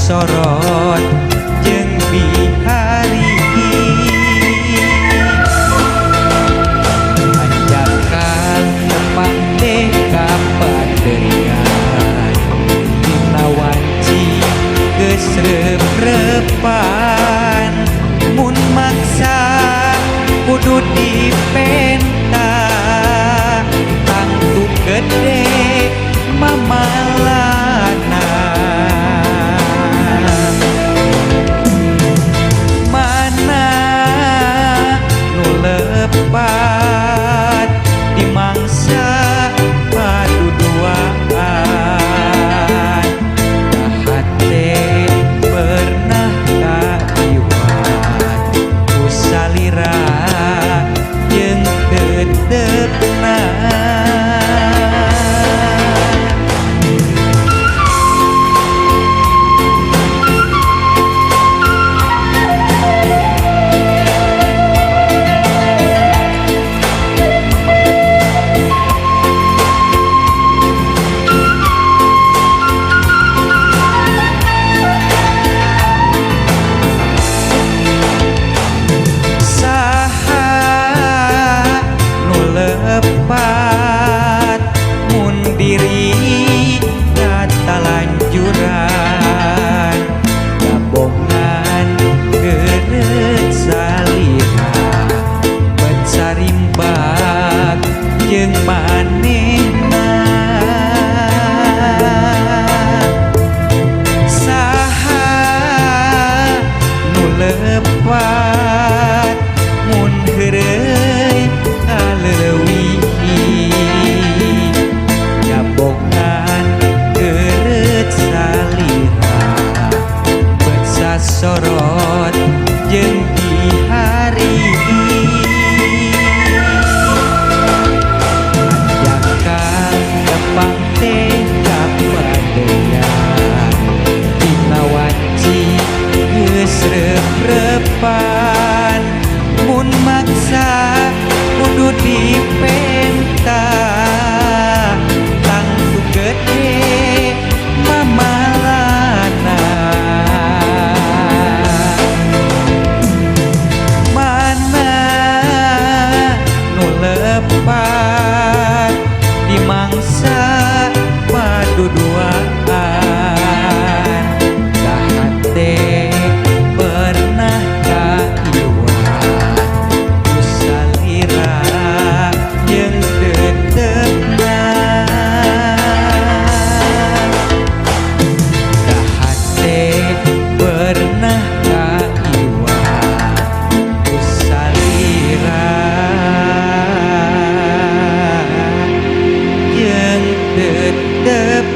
Sorot jeung bihari ajakan tepang teh kapadegan dina wanci geus rep-repan mun maksa kudu dipenta tangtu gede mamalana lepat di mangsa paduduaan hate pernah kaiwat ku salira jeung tetepna lepat mundiri kata lanjuran gabongan geureut salira bencarimbak jeung manehna saha nu lepat mun heureui kaleuwih gabongan geureut salira besasorot jeung bihari ajakan tepang teh kapadegan dina wanci geus rep-repan mun maksa kudu dipenta tangtu gede mamalana mana nu lepat di mangsa paduduaan hate pernah kaiwat ku salira jeung tetepna hate pernah kaiwat ku salira jeung tetep